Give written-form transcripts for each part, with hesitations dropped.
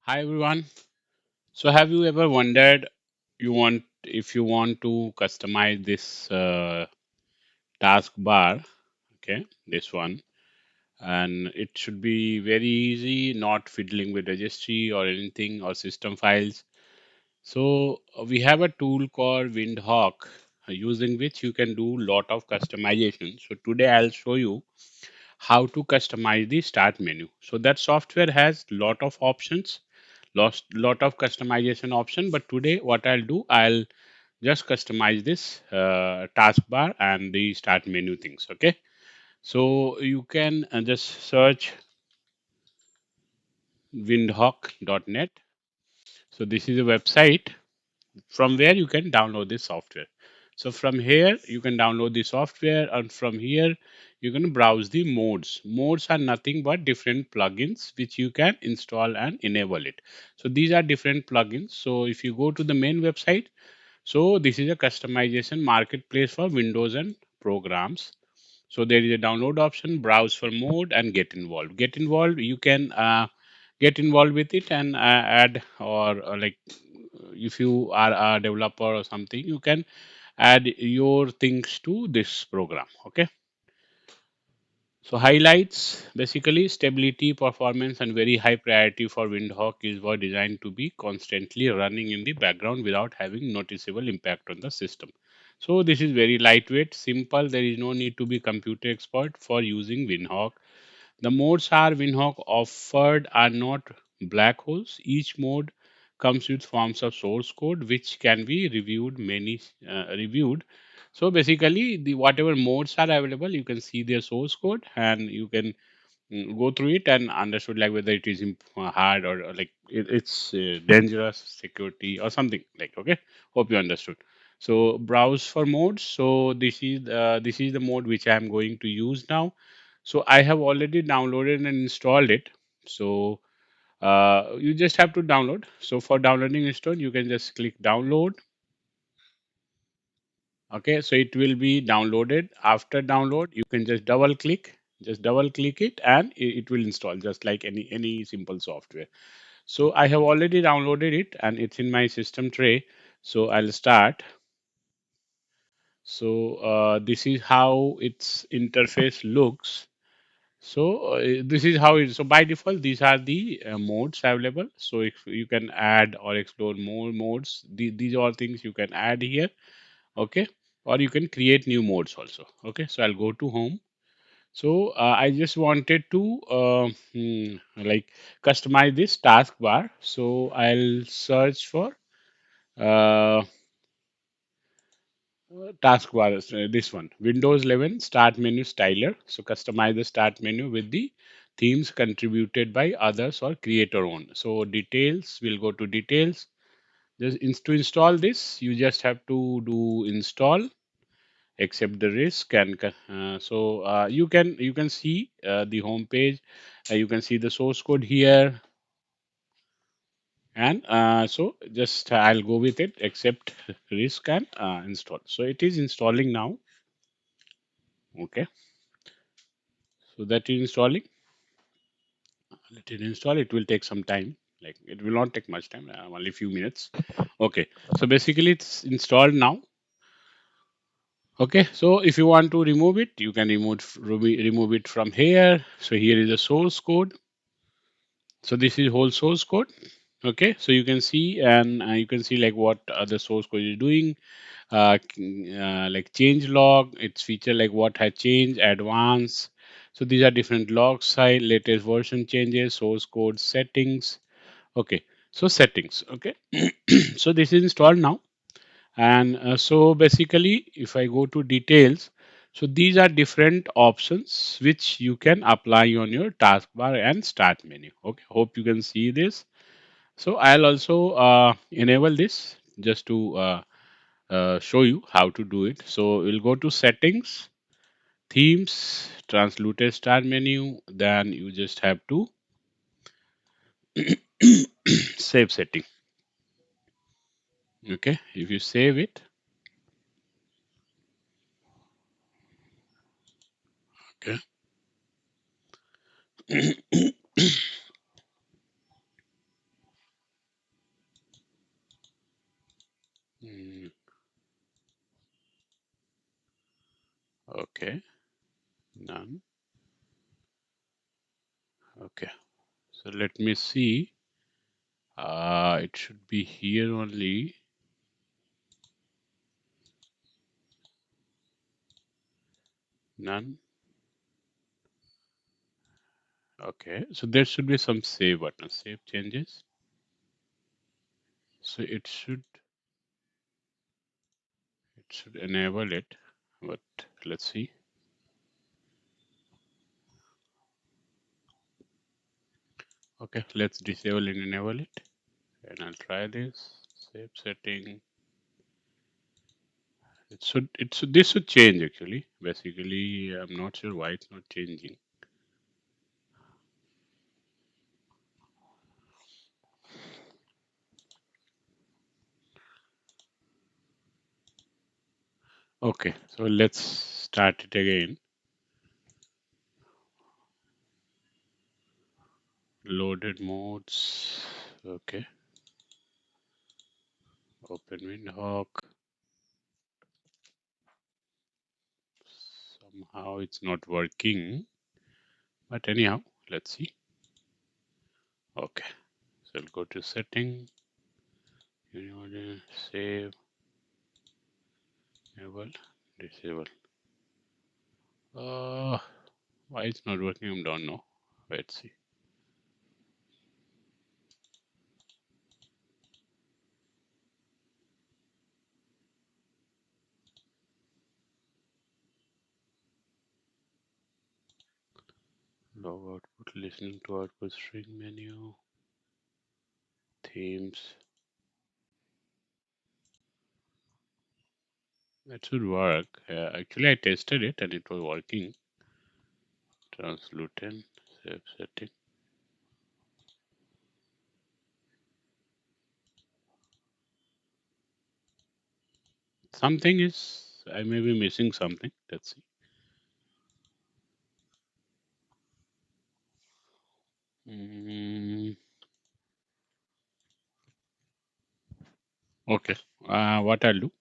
Hi everyone. So have you ever wondered you want to customize this taskbar, okay, this one, and it should be very easy, not fiddling with registry or anything or system files. So we have a tool called Windhawk, using which you can do lot of customization. So today I'll show you how to customize the start menu. So that software has lot of options, lot of customization option. But today what I'll do, I'll just customize this taskbar and the start menu things. Okay, so you can just search windhawk.net. So this is a website from where you can download this software. So from here you can download the software, and from here you can browse the modes. Modes are nothing but different plugins which you can install and enable it. So these are different plugins. So if you go to the main website, so this is a customization marketplace for Windows and programs. So there is a download option, browse for mode, and get involved. Get involved, you can get involved with it and add, or like if you are a developer or something, you can add your things to this program. Okay. So highlights, basically stability, performance, and very high priority for Windhawk is were designed to be constantly running in the background without having noticeable impact on the system. So this is very lightweight, simple. There is no need to be computer expert for using Windhawk. The modes are Windhawk offered are not black holes. Each mode comes with forms of source code which can be reviewed. So basically, the whatever modes are available, you can see their source code and you can go through it and understood like whether it is hard or like it's dangerous, security or something like. Okay, hope you understood. So browse for modes. So this is the mode which I am going to use now. So I have already downloaded and installed it. So you just have to download. So for downloading install, you can just click download. Okay, so it will be downloaded. After download, you can just double click it, and it will install just like any simple software. So I have already downloaded it, and it's in my system tray. So I'll start. So this is how its interface looks. So this is how it. So by default, these are the modes available. So if you can add or explore more modes, these are all things you can add here. Okay, or you can create new modes also. Okay, so I'll go to home. So I just wanted to like customize this taskbar. So I'll search for uh, taskbar, this one, Windows 11 start menu styler. So customize the start menu with the themes contributed by others or creator own. So details, we'll go to details. To install this, you just have to do install, accept the risk, and you can see the home page. You can see the source code here, and so just I'll go with it, accept risk, and install. So it is installing now. Okay, so that is installing. Let it install. It will take some time. Like it will not take much time, only few minutes. Okay, so basically it's installed now. Okay, so if you want to remove it, you can remove it from here. So here is the source code. So this is whole source code. Okay, so you can see, and you can see like what the source code is doing. Like change log, its feature like what has changed, advanced. So these are different log side, latest version changes, source code settings. Okay, so settings. Okay, so this is installed now. And so basically, if I go to details, so these are different options which you can apply on your taskbar and start menu. Okay, hope you can see this. So I'll also enable this just to show you how to do it. So we'll go to settings, themes, transluted start menu. Then you just have to save setting. Okay, if you save it, okay. None. Okay. So let me see. It should be here only. None. Okay. So there should be some save button. Save changes. So it should enable it. But let's see. Okay. Let's disable and enable it. And I'll try this. Save setting. It should this should change actually. Basically, I'm not sure why it's not changing. Okay, so let's start it again. Loaded modes. Okay, open Windhawk. Somehow it's not working. But anyhow, let's see. Okay, so I'll go to setting. Save, enable, disable. Uh, why it's not working? I don't know. Let's see. Log output, listening to output string menu, themes. That should work. Actually, I tested it and it was working. Translucent, save setting. Something is, I may be missing something. Let's see. Mm, okay. What I'll do,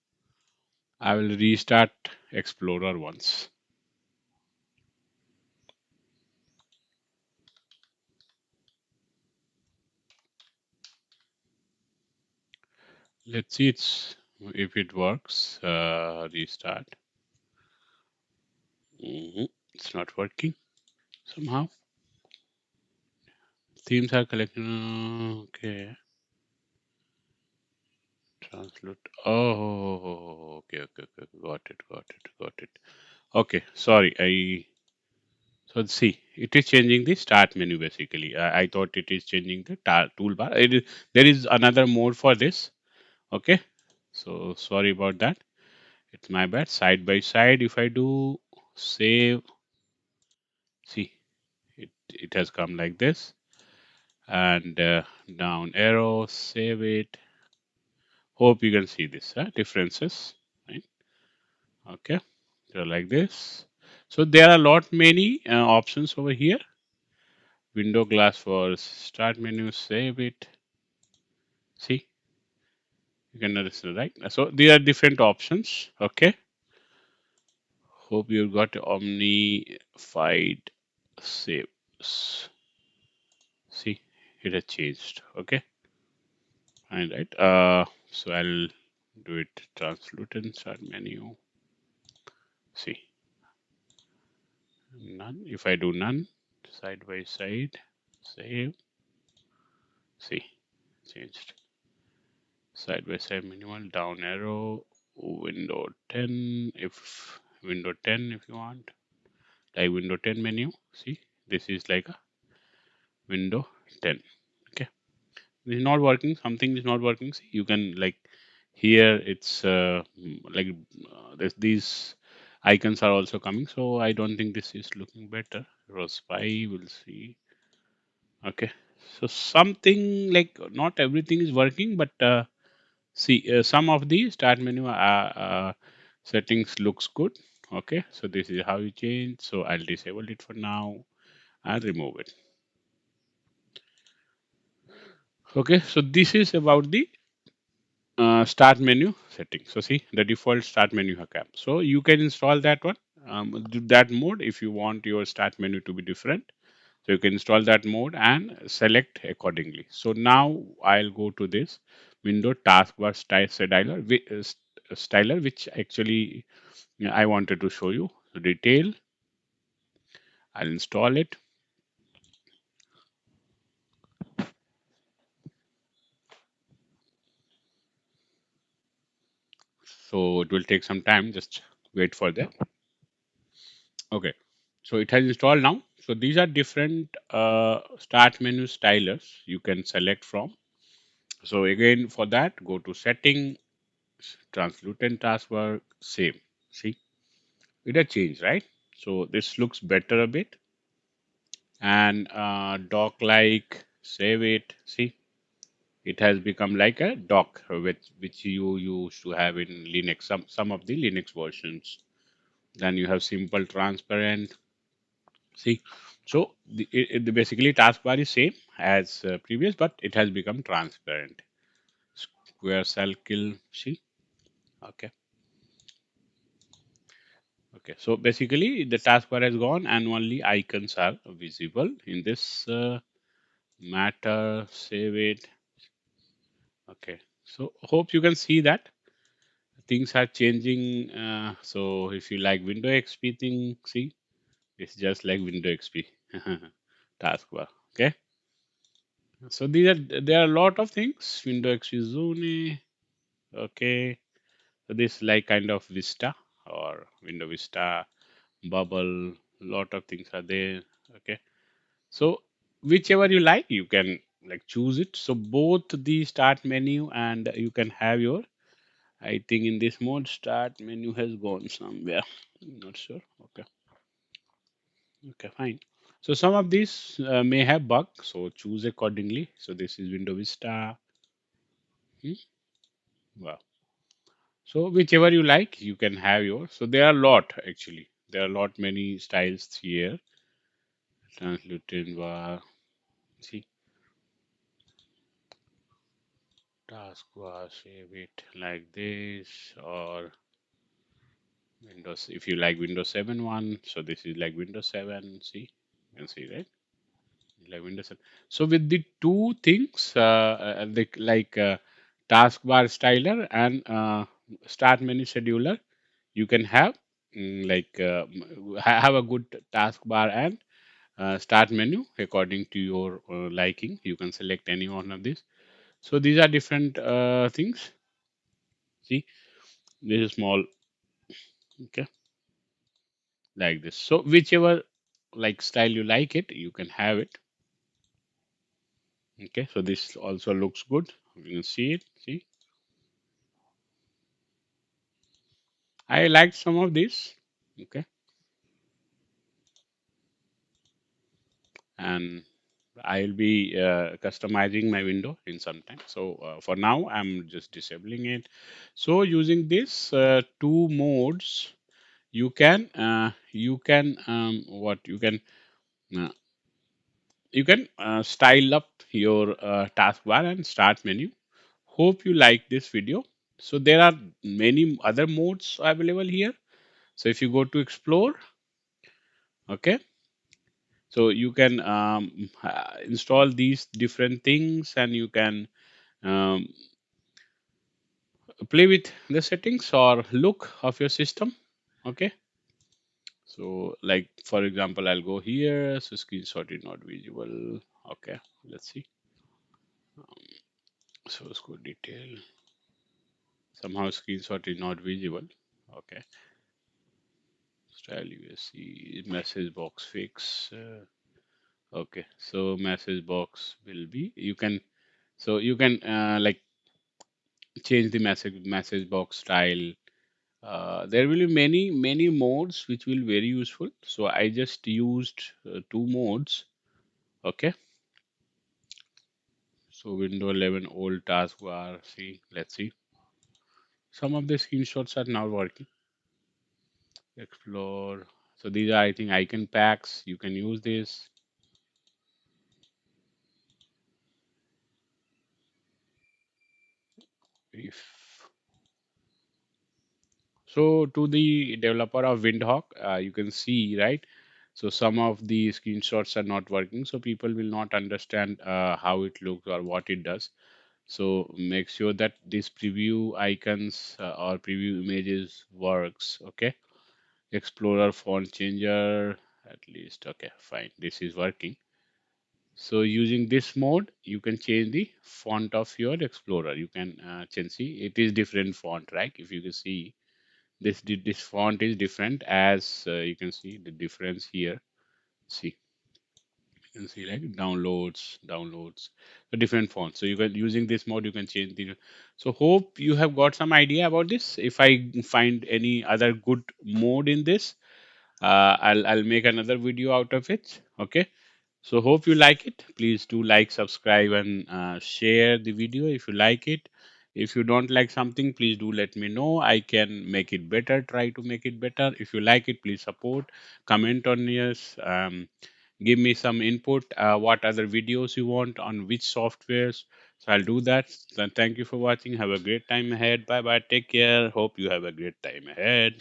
I will restart Explorer once. Let's see if it works. Restart. It's not working somehow. Themes are collecting. Okay. Translate. Oh, okay, okay, okay. Got it, got it, got it. Okay, sorry. So see, it is changing the start menu basically. I thought it is changing the toolbar. There is another mode for this. Okay, so sorry about that. It's my bad. Side by side, if I do save, see, it has come like this, and down arrow, save it. Hope you can see this differences, right? Okay, so like this. So there are a lot many options over here. Window glass for start menu, save it. See, you can notice, right? So there are different options. Okay. Hope you got omnified saves. See, it has changed. Okay. Fine, right? So I'll do it translucent start menu. See, none. If I do none, side by side, save. See, changed. Side by side minimal down arrow, window 10 if you want, like window 10 menu. See, this is like a window 10. Okay, this is not working, something is not working. See, you can like here it's like these icons are also coming, so I don't think this is looking better. Row spy, we'll see. Okay, so something like not everything is working, but see, some of the start menu settings looks good. Okay, so this is how you change. So I'll disable it for now and remove it. Okay, so this is about the start menu setting. So see, the default start menu have come. So you can install that one. do that mode if you want your start menu to be different. So you can install that mode and select accordingly. So now I'll go to this window taskbar styler, which actually I wanted to show you. Detail, I'll install it. So it will take some time. Just wait for that. Okay. So it has installed now. So these are different start menu stylers you can select from. So again, for that, go to setting, translucent taskbar, same. See, it has changed, right? So this looks better a bit. And dock like, save it. See, it has become like a dock, which you used to have in Linux, some of the Linux versions. Then you have simple transparent. See, so basically taskbar is same as previous, but it has become transparent. Square circle. See, okay, okay. So basically the taskbar has gone and only icons are visible in this matter. Save it. Okay. So hope you can see that things are changing. So if you like Windows XP thing, see, it's just like Windows XP taskbar. Okay. So there are a lot of things. Windows XP Zune. Okay. So this like kind of Vista or Windows Vista bubble. Lot of things are there. Okay. So whichever you like, you can like choose it. So both the start menu and you can have your. I think in this mode, start menu has gone somewhere. Not sure. Okay. Okay, fine. So some of these may have bug, so choose accordingly. So this is Windows Vista. Hmm? Wow. So whichever you like, you can have yours. So there are a lot actually. There are a lot many styles here. Translucent bar. See, taskbar, save it like this, or Windows. If you like Windows 7 one, so this is like Windows 7. See, you can see, right? Like Windows 7. So with the two things, taskbar styler and start menu scheduler, you can have have a good taskbar and start menu according to your liking. You can select any one of these. So these are different things. See, this is small, okay, like this. So whichever like style you like it, you can have it. Okay, so this also looks good. You can see it. See, I liked some of these. Okay, and I'll be customizing my window in some time. So for now, I'm just disabling it. So using this two modes, uh, you can style up your taskbar and start menu. Hope you like this video. So there are many other modes available here. So if you go to explore, okay, so you can install these different things and you can um, play with the settings or look of your system. Okay, so like for example, I'll go here. So screenshot is not visible. Okay, let's see. Source code detail. Somehow screenshot is not visible. Okay, style USC message box fix. Okay, so message box will be you can like change the message box style. There will be many modes which will very useful. So I just used two modes. Okay, so window 11 old taskbar. See, let's see. Some of the screenshots are now working. Explore. So these are I think icon packs. You can use this. If So to the developer of Windhawk, you can see, right? So some of the screenshots are not working, so people will not understand how it looks or what it does. So make sure that this preview icons or preview images works. Okay. Explorer font changer, at least. Okay, fine. This is working. So using this mode, you can change the font of your Explorer. You can change. See, it is different font, right? If you can see, this font is different, as you can see the difference here. See, you can see like downloads, a different font. So you can, using this mode, you can change the. So hope you have got some idea about this. If I find any other good mode in this, I'll make another video out of it. Okay. So hope you like it. Please do like, subscribe, and share the video if you like it. If you don't like something, please do let me know. I can make it better. Try to make it better. If you like it, please support. Comment on yes. Give me some input. What other videos you want on which softwares. So I'll do that. Then thank you for watching. Have a great time ahead. Bye bye. Take care. Hope you have a great time ahead.